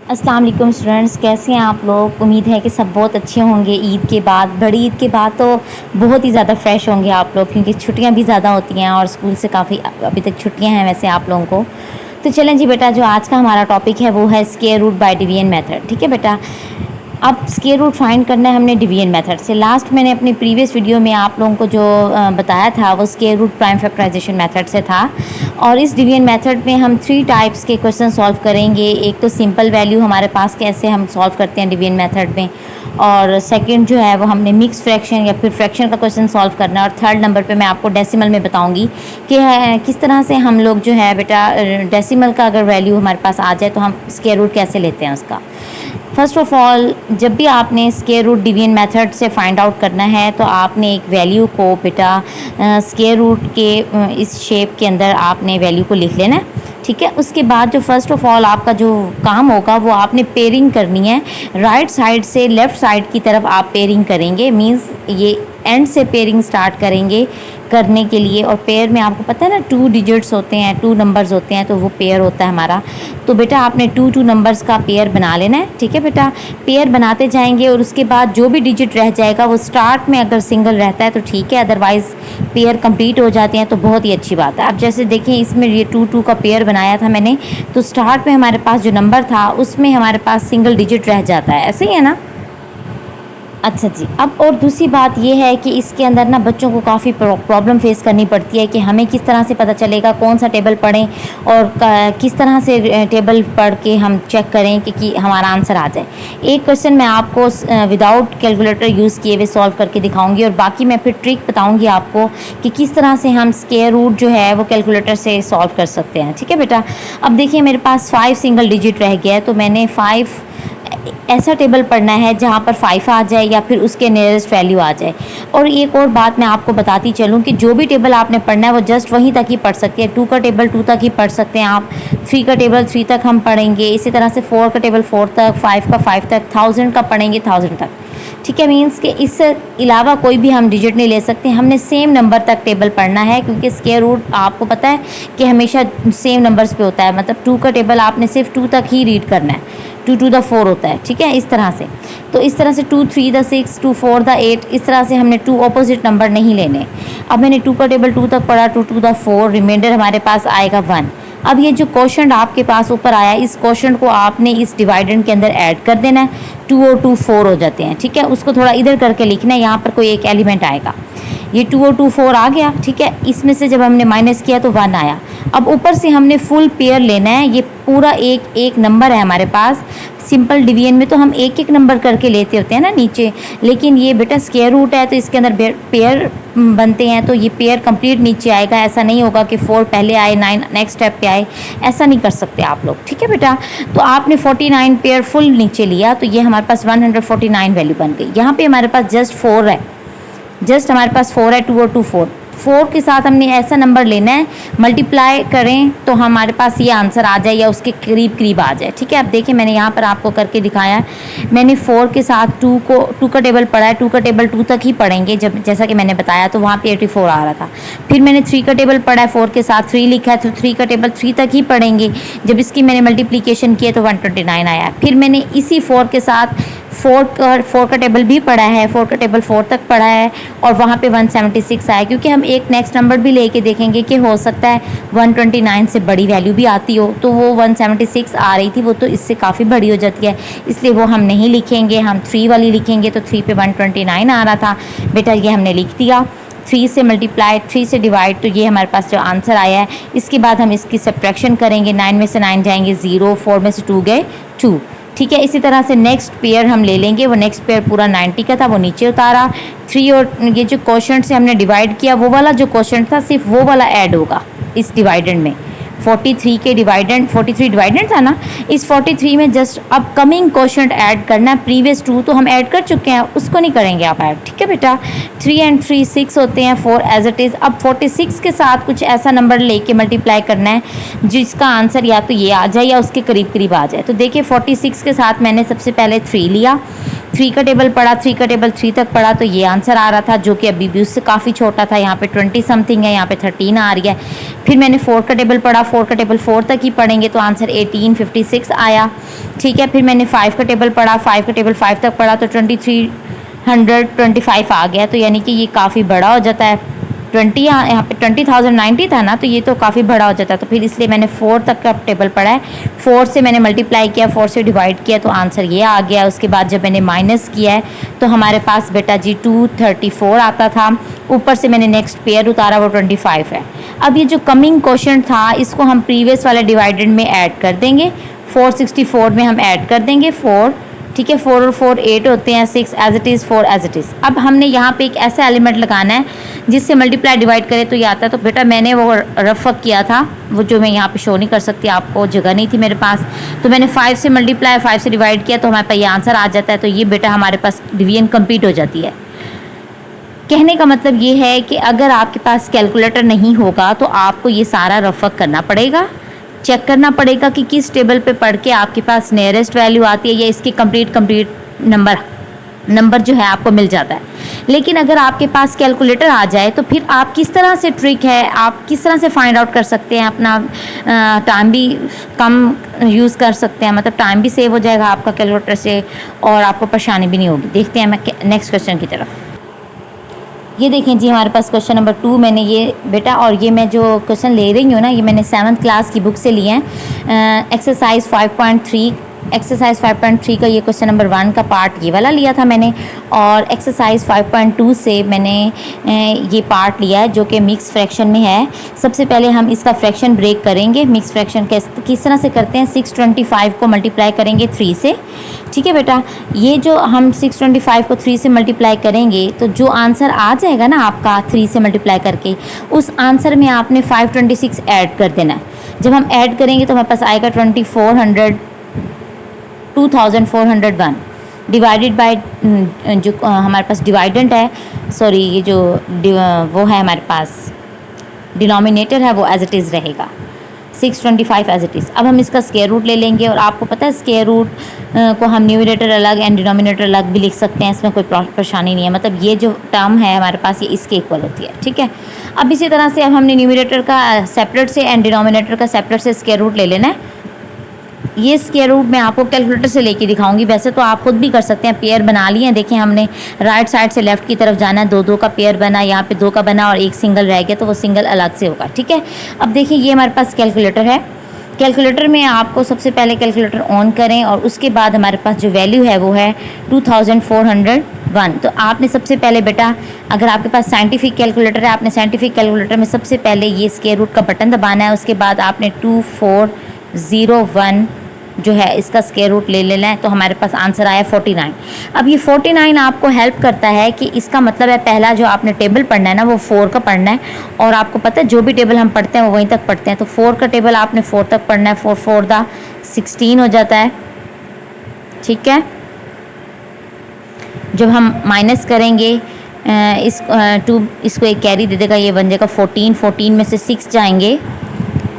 अस्सलाम वालेकुम स्टूडेंट्स, कैसे हैं आप लोग। उम्मीद है कि सब बहुत अच्छे होंगे। ईद के बाद, बड़ी ईद के बाद तो बहुत ही ज़्यादा फ्रेश होंगे आप लोग, क्योंकि छुट्टियां भी ज़्यादा होती हैं और स्कूल से काफ़ी अभी तक छुट्टियां हैं वैसे आप लोगों को। तो चलें जी बेटा, जो आज का हमारा टॉपिक है वो है square root by division method. ठीक है बेटा, अब स्क्वायर रूट फाइंड करना है हमने डिवीजन मेथड से। लास्ट मैंने अपनी प्रीवियस वीडियो में आप लोगों को जो बताया था वो square root prime factorisation method से था। और इस डिवीजन मेथड में हम 3 टाइप्स के क्वेश्चन सॉल्व करेंगे। एक तो सिंपल वैल्यू हमारे पास कैसे हम सॉल्व करते हैं डिवीजन मेथड में, और सेकंड जो है वो हमने मिक्स फ्रैक्शन या फिर फ्रैक्शन का क्वेश्चन सॉल्व करना है, और थर्ड नंबर पे मैं आपको डेसिमल में बताऊंगी कि किस तरह से हम लोग जो है बेटा डेसिमल का अगर वैल्यू हमारे पास आ जाए तो हम स्क्वायर रूट कैसे लेते हैं उसका। फर्स्ट ऑफ ऑल, जब भी आपने स्क्वायर रूट डिवीजन मेथड से फाइंड आउट करना है तो आपने एक वैल्यू को बेटा स्क्वायर रूट के इस शेप के अंदर आपने वैल्यू को लिख लेना है। ठीक है, उसके बाद जो फर्स्ट ऑफ ऑल आपका जो काम होगा वो आपने पेयरिंग करनी है। राइट साइड से लेफ़्ट साइड की तरफ आप पेयरिंग करेंगे, मींस ये एंड से पेयरिंग स्टार्ट करेंगे करने के लिए। और पेयर में आपको पता है ना 2 डिजिट्स होते हैं, 2 नंबर्स होते हैं, तो वो पेयर होता है हमारा। तो बेटा आपने 2 नंबर्स का पेयर बना लेना है। ठीक है बेटा, पेयर बनाते जाएंगे और उसके बाद जो भी डिजिट रह जाएगा वो स्टार्ट में अगर सिंगल रहता है तो ठीक है, अदरवाइज़ पेयर कंप्लीट हो जाते हैं तो बहुत ही अच्छी बात है। अब जैसे देखें इसमें ये 2 का पेयर बनाया था मैंने, तो स्टार्ट में हमारे पास जो नंबर था उसमें हमारे पास सिंगल डिजिट रह जाता है, ऐसे ही है ना। अच्छा जी, अब और दूसरी बात ये है कि इसके अंदर ना बच्चों को काफ़ी प्रॉब्लम फेस करनी पड़ती है कि हमें किस तरह से पता चलेगा कौन सा टेबल पढ़ें और किस तरह से टेबल पढ़ के हम चेक करें कि हमारा आंसर आ जाए। एक क्वेश्चन मैं आपको विदाउट कैलकुलेटर यूज़ किए हुए सॉल्व करके दिखाऊंगी और बाकी मैं फिर ट्रिक बताऊंगी आपको कि किस तरह से हम स्क्वायर रूट जो है वो कैलकुलेटर से सॉल्व कर सकते हैं। ठीक है बेटा, अब देखिए मेरे पास 5 सिंगल डिजिट रह गया है, तो मैंने 5 ऐसा टेबल पढ़ना है जहाँ पर 5 आ जाए या फिर उसके नियरेस्ट वैल्यू आ जाए। और एक और बात मैं आपको बताती चलूँ कि जो भी टेबल आपने पढ़ना है वो जस्ट वहीं तक ही पढ़ सकते हैं। 2 का टेबल 2 तक ही पढ़ सकते हैं आप, 3 का टेबल 3 तक हम पढ़ेंगे, इसी तरह से 4 का टेबल 4 तक, 5 का 5 तक, 1000 का पढ़ेंगे 1000 तक। ठीक है, मीन्स कि इससे अलावा कोई भी हम डिजिट नहीं ले सकते, हमने सेम नंबर तक टेबल पढ़ना है, क्योंकि स्क्वायर रूट आपको पता है कि हमेशा सेम नंबर्स पे होता है। मतलब 2 का टेबल आपने सिर्फ 2 तक ही रीड करना है, 2 to the 4 होता है। ठीक है, इस तरह से, तो इस तरह से 2 3 the 6, 2 4 the 8, इस तरह से हमने 2 ऑपोजिट नंबर नहीं लेने। अब मैंने 2 का टेबल 2 तक पढ़ा, 2 to the 4, रिमाइंडर हमारे पास आएगा 1। अब ये जो क्वेश्चन आपके पास ऊपर आया, इस क्वेश्चन को आपने इस डिवाइडेंड के अंदर ऐड कर देना है। 2 और 2 4 हो जाते हैं। ठीक है, उसको थोड़ा इधर करके लिखना है, यहाँ पर कोई एक एलिमेंट आएगा। ये 2 और 2 4 आ गया। ठीक है, इसमें से जब हमने माइनस किया तो 1 आया। अब ऊपर से हमने फुल पेयर लेना है, ये पूरा एक एक नंबर है हमारे पास। सिंपल डिवीजन में तो हम एक एक नंबर करके लेते होते हैं ना नीचे, लेकिन ये बेटा स्क्वायर रूट है तो इसके अंदर पेयर बनते हैं, तो ये पेयर कंप्लीट नीचे आएगा। ऐसा नहीं होगा कि 4 पहले आए 9 नेक्स्ट स्टेप पे आए, ऐसा नहीं कर सकते आप लोग। ठीक है बेटा, तो आपने 49 पेयर फुल नीचे लिया, तो ये हमारे पास 149 वैल्यू बन गई। यहाँ पे हमारे पास जस्ट 4 है, जस्ट हमारे पास 4 है, 2 और 2 4। 4 के साथ हमने ऐसा नंबर लेना है, मल्टीप्लाई करें तो हमारे पास ये आंसर आ जाए या उसके करीब करीब आ जाए। ठीक है, अब देखिए मैंने यहाँ पर आपको करके दिखाया है। मैंने 4 के साथ 2 का टेबल पढ़ा है, 2 का टेबल 2 तक ही पढ़ेंगे, जब जैसा कि मैंने बताया तो वहाँ पे 84 आ रहा था। फिर मैंने 3 का टेबल पढ़ा है, 4 के साथ 3 लिखा है, तो 3 का टेबल 3 तक ही पढ़ेंगे, जब इसकी मैंने मल्टीप्लीकेशन किया तो 129 आया। फिर मैंने इसी 4 के साथ 4 का टेबल भी पढ़ा है, 4 का टेबल 4 तक पढ़ा है, और वहाँ पे 176 आया, क्योंकि हम एक नेक्स्ट नंबर भी लेके देखेंगे कि हो सकता है 129 से बड़ी वैल्यू भी आती हो। तो वो 176 आ रही थी, वो तो इससे काफ़ी बड़ी हो जाती है, इसलिए वो हम नहीं लिखेंगे, हम 3 वाली लिखेंगे। तो 3 पे 129 आ रहा था बेटा, ये हमने लिख दिया। 3 से मल्टीप्लाई, 3 से डिवाइड, तो ये हमारे पास जो आंसर आया है। इसके बाद हम इसकी सब्ट्रैक्शन करेंगे, 9 में से 9 जाएंगे 0, 4 में से 2 गए 2। ठीक है, इसी तरह से नेक्स्ट पेयर हम ले लेंगे, वो नेक्स्ट पेयर पूरा 90 का था, वो नीचे उतारा। 3 और ये जो क्वोशंट से हमने डिवाइड किया, वो वाला जो क्वोशंट था सिर्फ वो वाला ऐड होगा इस डिवाइडेंड में। 43 के डिवाइडेंड, 43 डिवाइडेंड था ना, इस 43 में जस्ट अपकमिंग क्वोशंट ऐड करना है। प्रीवियस 2 तो हम ऐड कर चुके हैं, उसको नहीं करेंगे आप ऐड। ठीक है बेटा, 3 and 3 6 होते हैं, 4 एज इट इज़। अब 46 के साथ कुछ ऐसा नंबर लेके मल्टीप्लाई करना है जिसका आंसर या तो ये आ जाए या उसके करीब करीब आ जाए। तो देखिए 46 के साथ मैंने सबसे पहले 3 लिया, 3 का टेबल पढ़ा, 3 का टेबल 3 तक पढ़ा तो ये आंसर आ रहा था, जो कि अभी भी उससे काफ़ी छोटा था। यहाँ पे 20 समथिंग है, यहाँ पे 13 आ रही है। फिर मैंने 4 का टेबल पढ़ा, 4 का टेबल 4 तक ही पढ़ेंगे तो आंसर 1856 आया। ठीक है, फिर मैंने 5 का टेबल पढ़ा, 5 का टेबल 5 तक पढ़ा तो 2325 आ गया। तो यानी कि ये काफ़ी बड़ा हो जाता है। 20 यहाँ पे 20,090 था ना, तो ये तो काफ़ी बड़ा हो जाता है। तो फिर इसलिए मैंने 4 तक का टेबल पढ़ा है, 4 से मैंने मल्टीप्लाई किया, 4 से डिवाइड किया तो आंसर ये आ गया। उसके बाद जब मैंने माइनस किया है तो हमारे पास बेटा जी 234 आता था। ऊपर से मैंने नेक्स्ट पेयर उतारा, वो 25 है। अब ये जो कमिंग क्वेश्चन था इसको हम प्रीवियस वाले डिवाइडेड में ऐड कर देंगे। 464 में हम ऐड कर देंगे 4। ठीक है, 4 और 4 8 होते हैं, 6 as it is, 4 as it is. अब हमने यहाँ पे एक ऐसा एलिमेंट लगाना है जिससे मल्टीप्लाई डिवाइड करें तो ये आता है। तो बेटा मैंने वो रफ किया था, वो जो मैं यहाँ पे शो नहीं कर सकती, आपको जगह नहीं थी मेरे पास, तो मैंने 5 से मल्टीप्लाई 5 से डिवाइड किया तो हमारे पास ये आंसर आ जाता है। तो ये बेटा हमारे पास डिवीजन कंप्लीट हो जाती है। कहने का मतलब ये है कि अगर आपके पास कैलकुलेटर नहीं होगा तो आपको ये सारा रफक करना पड़ेगा, चेक करना पड़ेगा कि किस टेबल पे पढ़ के आपके पास नियरेस्ट वैल्यू आती है या इसकी कंप्लीट नंबर जो है आपको मिल जाता है। लेकिन अगर आपके पास कैलकुलेटर आ जाए तो फिर आप किस तरह से ट्रिक है, आप किस तरह से फाइंड आउट कर सकते हैं, अपना टाइम भी कम यूज़ कर सकते हैं, मतलब टाइम भी सेव हो जाएगा आपका कैलकुलेटर से और आपको परेशानी भी नहीं होगी। देखते हैं मैं नेक्स्ट क्वेश्चन की तरफ। ये देखें जी, हमारे पास क्वेश्चन नंबर 2 मैंने ये बेटा, और ये मैं जो क्वेश्चन ले रही हूँ ना, ये मैंने 7th क्लास की बुक से लिए हैं। एक्सरसाइज 5.3 का ये क्वेश्चन नंबर 1 का पार्ट ये वाला लिया था मैंने, और एक्सरसाइज 5.2 से मैंने ये पार्ट लिया है जो कि मिक्स फ्रैक्शन में है। सबसे पहले हम इसका फ्रैक्शन ब्रेक करेंगे। मिक्स फ्रैक्शन किस तरह से करते हैं, 625 को मल्टीप्लाई करेंगे 3 से। ठीक है बेटा, ये जो हम 625 को 3 से मल्टीप्लाई करेंगे तो जो आंसर आ जाएगा ना आपका 3 से मल्टीप्लाई करके, उस आंसर में आपने 526 ऐड कर देना है। जब हम ऐड करेंगे तो हमारे पास आएगा 2401 डिवाइडेड बाय जो हमारे पास डिवाइडेंट है, सॉरी ये जो वो है हमारे पास डिनोमिनेटर है वो एज इट इज़ रहेगा, 625 एज इट इज़। अब हम इसका स्क्वायर रूट ले लेंगे, और आपको पता है स्क्वायर रूट को हम न्यूमरेटर अलग एंड डिनोमिनेटर अलग भी लिख सकते हैं, इसमें कोई परेशानी नहीं है। मतलब ये जो टर्म है हमारे पास ये इसके इक्वल होती है। ठीक है, अब इसी तरह से अब हमने न्यूमरेटर का सेपरेट से एंड डिनोमिनेटर का सेपरेट से स्क्वायर रूट ले लेना है। ये स्क्वायर रूट मैं आपको कैलकुलेटर से लेके दिखाऊंगी, वैसे तो आप खुद भी कर सकते हैं। पेयर बना लिए हैं, देखें हमने राइट साइड से लेफ्ट की तरफ जाना है, 2 का पेयर बना, यहाँ पे 2 का बना और एक सिंगल रह गया तो वो सिंगल अलग से होगा। ठीक है, अब देखिए ये हमारे पास कैलकुलेटर है। कैलकुलेटर में आपको सबसे पहले कैलकुलेटर ऑन करें और उसके बाद हमारे पास जो वैल्यू है वो है 2401। तो आपने सबसे पहले बेटा, अगर आपके पास साइंटिफिक कैलकुलेटर है, आपने साइंटिफिक कैलकुलेटर में सबसे पहले ये स्क्वायर रूट का बटन दबाना है। उसके बाद आपने 2401 जो है इसका स्क्वायर रूट ले लेना है। तो हमारे पास आंसर आया 49। अब ये 49 आपको हेल्प करता है कि इसका मतलब है पहला जो आपने टेबल पढ़ना है ना वो 4 का पढ़ना है, और आपको पता है जो भी टेबल हम पढ़ते हैं वो वहीं तक पढ़ते हैं। तो 4 का टेबल आपने 4 तक पढ़ना है, 4 4 दा 16 हो जाता है। ठीक है, जब हम माइनस करेंगे इसको एक कैरी दे देगा, ये बन जाएगा 14 में से 6 जाएंगे।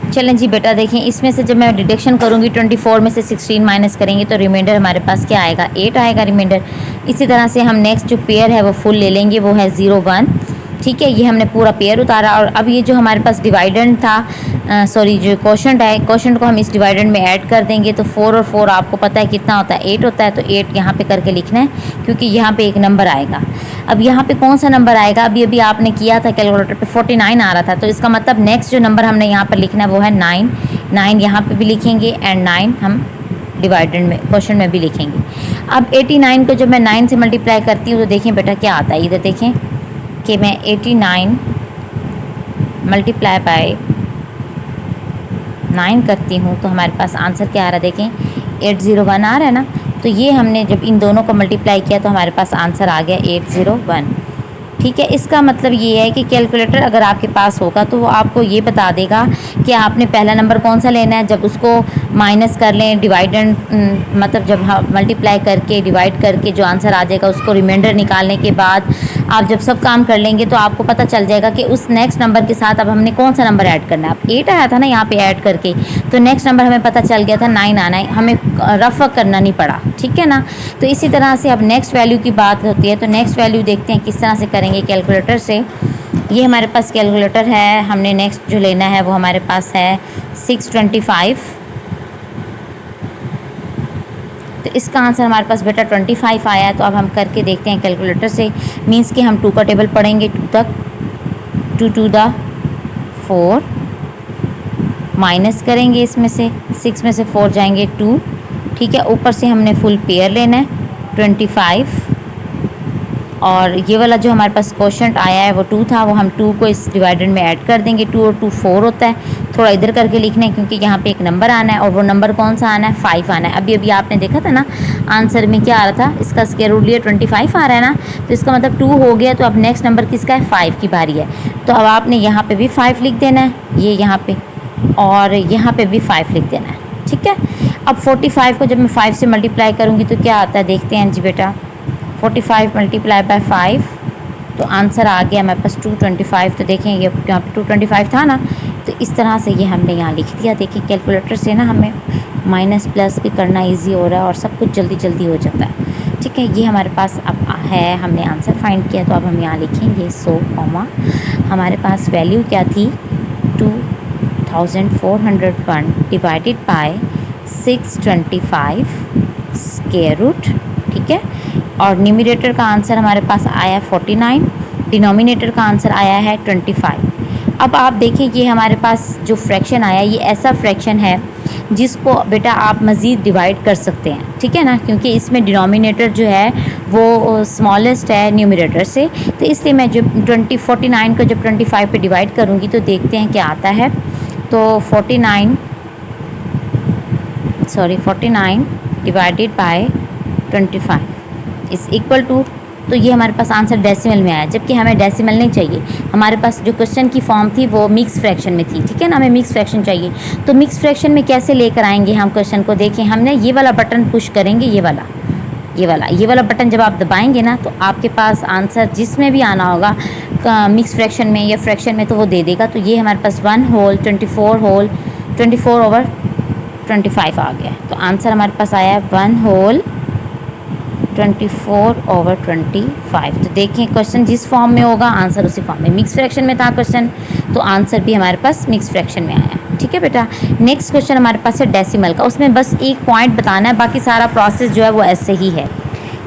चलें जी बेटा, देखें इसमें से जब मैं डिडक्शन करूँगी 24 में से 16 माइनस करेंगे तो रिमाइंडर हमारे पास क्या आएगा, 8 आएगा रिमाइंडर। इसी तरह से हम नेक्स्ट जो पेयर है वो फुल ले लेंगे, वो है 01। ठीक है, ये हमने पूरा पेयर उतारा। और अब ये जो हमारे पास डिवाइडेंट था, सॉरी जो क्वोशंट है, क्वोशंट को हम इस डिवाइडेंट में ऐड कर देंगे। तो 4 और 4 आपको पता है कितना होता है, 8 होता है। तो 8 यहाँ पे करके लिखना है क्योंकि यहाँ पे एक नंबर आएगा। अब यहाँ पे कौन सा नंबर आएगा, अभी आपने किया था कैलकुलेटर पे 49 आ रहा था, तो इसका मतलब नेक्स्ट जो नंबर हमने यहाँ पर लिखना है वो है 9 यहाँ पर भी लिखेंगे एंड 9 हम डिवाइडेंट में क्वेश्चन में भी लिखेंगे। अब 89 को जब मैं 9 से मल्टीप्लाई करती हूँ तो देखें बेटा क्या आता है, इधर देखें कि मैं 89 मल्टीप्लाई बाय 9 करती हूँ तो हमारे पास आंसर क्या आ रहा है, देखें 801 आ रहा है ना। तो ये हमने जब इन दोनों को मल्टीप्लाई किया तो हमारे पास आंसर आ गया 801। ठीक है, इसका मतलब ये है कि कैलकुलेटर अगर आपके पास होगा तो वो आपको ये बता देगा कि आपने पहला नंबर कौन सा लेना है। जब उसको माइनस कर लें डिवाइडेंट, मतलब जब हम मल्टीप्लाई करके डिवाइड करके जो आंसर आ जाएगा उसको रिमाइंडर निकालने के बाद आप जब सब काम कर लेंगे तो आपको पता चल जाएगा कि उस नेक्स्ट नंबर के साथ अब हमने कौन सा नंबर ऐड करना है। अब 8 आया था ना यहाँ पे ऐड करके, तो नेक्स्ट नंबर हमें पता चल गया था 9 आना है, हमें रफ वर्क करना नहीं पड़ा, ठीक है ना। तो इसी तरह से अब नेक्स्ट वैल्यू की बात होती है, तो नेक्स्ट वैल्यू देखते हैं किस तरह से करेंगे कैलकुलेटर से। ये हमारे पास कैलकुलेटर है, हमने नेक्स्ट जो लेना है वो हमारे पास है 625। तो इसका आंसर हमारे पास बेटा 25 आया है। तो अब हम करके देखते हैं कैलकुलेटर से, मींस कि हम 2 का टेबल पढ़ेंगे 2 तक, 2 to the 4, माइनस करेंगे इसमें से 6 में से 4 जाएंगे 2, ठीक है। ऊपर से हमने फुल पेयर लेना है 25, और ये वाला जो हमारे पास क्वोशंट आया है वो 2 था, वो हम 2 को इस डिवाइडेड में ऐड कर देंगे। 2 और 2 4 होता है, थोड़ा इधर करके लिखना है क्योंकि यहाँ पे एक नंबर आना है, और वो नंबर कौन सा आना है 5 आना है। अभी अभी आपने देखा था ना आंसर में क्या आ रहा था, इसका स्क्वायर रूट लिया 25 आ रहा है ना, तो इसका मतलब 2 हो गया। तो अब नेक्स्ट नंबर किसका है, 5 की बारी है। तो अब आपने यहाँ पर भी 5 लिख देना है, ये यहाँ पर, और यहाँ पर भी 5 लिख देना है, ठीक है। अब 45 को जब मैं 5 से मल्टीप्लाई करूँगी तो क्या आता है देखते हैं जी बेटा। 45 मल्टीप्लाई बाय 5, तो आंसर आ गया हमारे पास 225। तो देखें ये यहाँ पे 225 था ना, तो इस तरह से ये हमने यहाँ लिख दिया। देखिए कैलकुलेटर से ना हमें माइनस प्लस भी करना इजी हो रहा है और सब कुछ जल्दी जल्दी हो जाता है, ठीक है। ये हमारे पास अब है, हमने आंसर फाइंड किया। तो अब हम यहाँ लिखेंगे 100 कॉमा, हमारे पास वैल्यू क्या थी 2401 डिवाइडेड बाय 625 स्क्वायर रूट, ठीक है। और न्यूमरेटर का आंसर हमारे पास आया 49, डिनोमिनेटर का आंसर आया है 25। अब आप देखिए ये हमारे पास जो फ्रैक्शन आया, ये ऐसा फ्रैक्शन है जिसको बेटा आप मज़ीद डिवाइड कर सकते हैं, ठीक है ना, क्योंकि इसमें डिनोमिनेटर जो है वो स्मॉलेस्ट है न्यूमरेटर से। तो इसलिए मैं जो 49 को जब 25 पे डिवाइड करूँगी तो देखते हैं क्या आता है। तो 49 divided by 25 is equal to, तो ये हमारे पास आंसर डेसिमल में आया, जबकि हमें डेसिमल नहीं चाहिए। हमारे पास जो क्वेश्चन की फॉर्म थी वो मिक्स फ्रैक्शन में थी, ठीक है ना, हमें मिक्स फ्रैक्शन चाहिए। तो मिक्स फ्रैक्शन में कैसे लेकर आएंगे हम क्वेश्चन को, देखें हमने ये वाला बटन पुश करेंगे, ये वाला बटन जब आप दबाएंगे ना तो आपके पास आंसर जिसमें भी आना होगा मिक्स फ्रैक्शन में या फ्रैक्शन में तो वो दे देगा। तो ये हमारे पास 1 होल 24 ओवर 25 आ गया। तो आंसर हमारे पास आया 1 होल 24 ओवर 25। तो देखें क्वेश्चन जिस फॉर्म में होगा आंसर उसी फॉर्म में, मिक्स फ्रैक्शन में था क्वेश्चन तो आंसर भी हमारे पास मिक्स फ्रैक्शन में आया, ठीक है बेटा। नेक्स्ट क्वेश्चन हमारे पास है डेसिमल का, उसमें बस एक पॉइंट बताना है, बाकी सारा प्रोसेस जो है वो ऐसे ही है।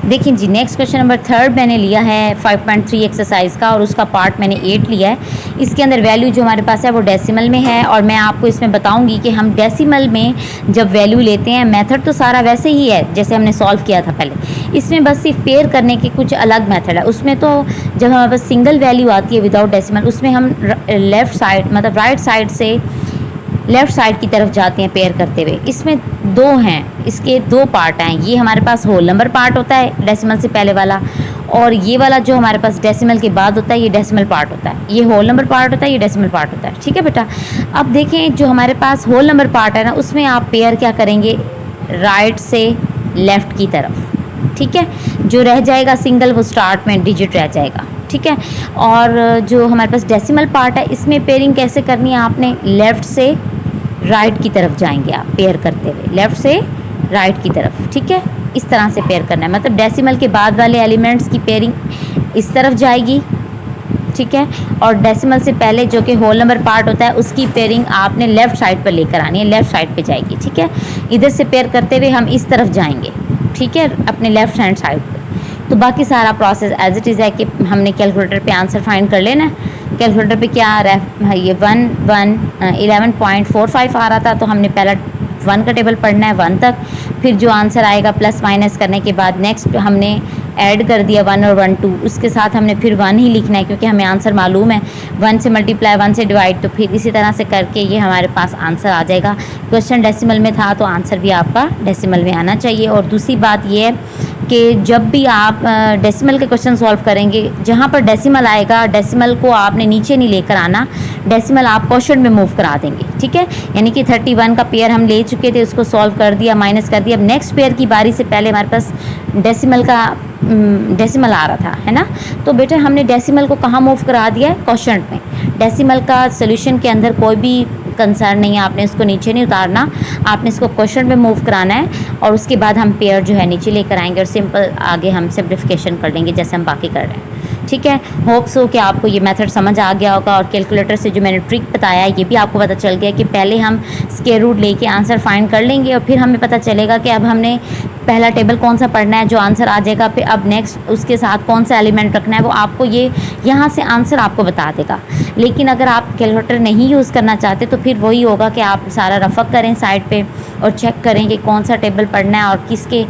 देखिए जी नेक्स्ट क्वेश्चन नंबर 3 मैंने लिया है 5.3 एक्सरसाइज का, और उसका पार्ट मैंने 8 लिया है। इसके अंदर वैल्यू जो हमारे पास है वो डेसिमल में है, और मैं आपको इसमें बताऊंगी कि हम डेसिमल में जब वैल्यू लेते हैं, मेथड तो सारा वैसे ही है जैसे हमने सॉल्व किया था पहले, इसमें बस सिर्फ पेयर करने के कुछ अलग मेथड है। उसमें तो जब हमारे पास सिंगल वैल्यू आती है विदाउट डेसिमल, उसमें हम लेफ़्ट साइड मतलब राइट साइड से लेफ़्ट साइड की तरफ जाते हैं पेयर करते हुए। इसमें 2 हैं, इसके 2 पार्ट हैं। ये हमारे पास होल नंबर पार्ट होता है डेसिमल से पहले वाला, और ये वाला जो हमारे पास डेसिमल के बाद होता है ये डेसिमल पार्ट होता है। ये होल नंबर पार्ट होता है, ये डेसिमल पार्ट होता है, ठीक है बेटा। अब देखें जो हमारे पास होल नंबर पार्ट है ना, उसमें आप पेयर क्या करेंगे, राइट से लेफ़्ट की तरफ, ठीक है। जो रह जाएगा सिंगल वो स्टार्ट में डिजिट रह जाएगा, ठीक है। और जो हमारे पास डेसिमल पार्ट है इसमें पेयरिंग कैसे करनी है, आपने लेफ़्ट से राइट की तरफ जाएंगे आप पेयर करते हुए, लेफ़्ट से राइट की तरफ, ठीक है। इस तरह से पेयर करना है, मतलब डेसिमल के बाद वाले एलिमेंट्स की पेयरिंग इस तरफ जाएगी, ठीक है। और डेसिमल से पहले जो कि होल नंबर पार्ट होता है उसकी पेयरिंग आपने लेफ़्ट साइड पर लेकर आनी है, लेफ़्ट साइड पे जाएगी, ठीक है। इधर से पेयर करते हुए हम इस तरफ जाएंगे, ठीक है, अपने लेफ़्ट हैंड साइड पे। तो बाकी सारा प्रोसेस एज इट इज़ है कि हमने कैलकुलेटर पे आंसर फाइंड कर लेना है। कैलकुलेटर पे क्या आ रहा है, ये 11.45 आ रहा था, तो हमने पहला 1 का टेबल पढ़ना है 1 तक, फिर जो आंसर आएगा प्लस माइनस करने के बाद नेक्स्ट हमने ऐड कर दिया 1 और 1 2, उसके साथ हमने फिर 1 ही लिखना है क्योंकि हमें आंसर मालूम है, 1 से मल्टीप्लाई 1 से डिवाइड, तो फिर इसी तरह से करके ये हमारे पास आंसर आ जाएगा। क्वेश्चन डेसिमल में था तो आंसर भी आपका डेसिमल में आना चाहिए। और दूसरी बात ये है कि जब भी आप डेसिमल के क्वेश्चन सॉल्व करेंगे, जहाँ पर डेसिमल आएगा डेसिमल को आपने नीचे नहीं लेकर आना, डेसिमल आप क्वेश्चन में मूव करा देंगे, ठीक है। यानी कि 31 का पेयर हम ले चुके थे, उसको सॉल्व कर दिया, माइनस कर दिया। अब नेक्स्ट पेयर की बारी से पहले हमारे पास डेसिमल का डेसिमल आ रहा था, है ना। तो बेटा हमने डेसिमल को कहाँ मूव करा दिया है, क्वोशंट में। डेसिमल का सोल्यूशन के अंदर कोई भी कंसर्न नहीं है, आपने इसको नीचे नहीं उतारना, आपने इसको क्वेश्चन में मूव कराना है और उसके बाद हम पेयर जो है नीचे लेकर आएंगे और सिंपल आगे हम सिम्प्लिफिकेशन कर लेंगे जैसे हम बाकी कर रहे हैं। ठीक है, होप्स हो कि आपको ये मेथड समझ आ गया होगा और कैलकुलेटर से जो मैंने ट्रिक बताया है ये भी आपको पता चल गया कि पहले हम स्क्वायर रूट लेके आंसर फाइंड कर लेंगे और फिर हमें पता चलेगा कि अब हमने पहला टेबल कौन सा पढ़ना है जो आंसर आ जाएगा, फिर अब नेक्स्ट उसके साथ कौन सा एलिमेंट रखना है वो आपको ये यहाँ से आंसर आपको बता देगा। लेकिन अगर आप कैलकुलेटर नहीं यूज़ करना चाहते तो फिर वही होगा कि आप सारा रफक करें साइड पे और चेक करें कि कौन सा टेबल पढ़ना है और किसके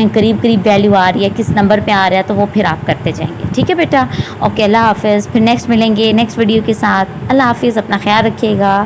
करीब करीब वैल्यू आ रही है, किस नंबर पे आ रहा है, तो वो फिर आप करते जाएंगे। ठीक है बेटा, ओके, अल्लाह हाफिज़। फिर नेक्स्ट मिलेंगे नेक्स्ट वीडियो के साथ। अल्लाह हाफिज़, अपना ख्याल रखिएगा।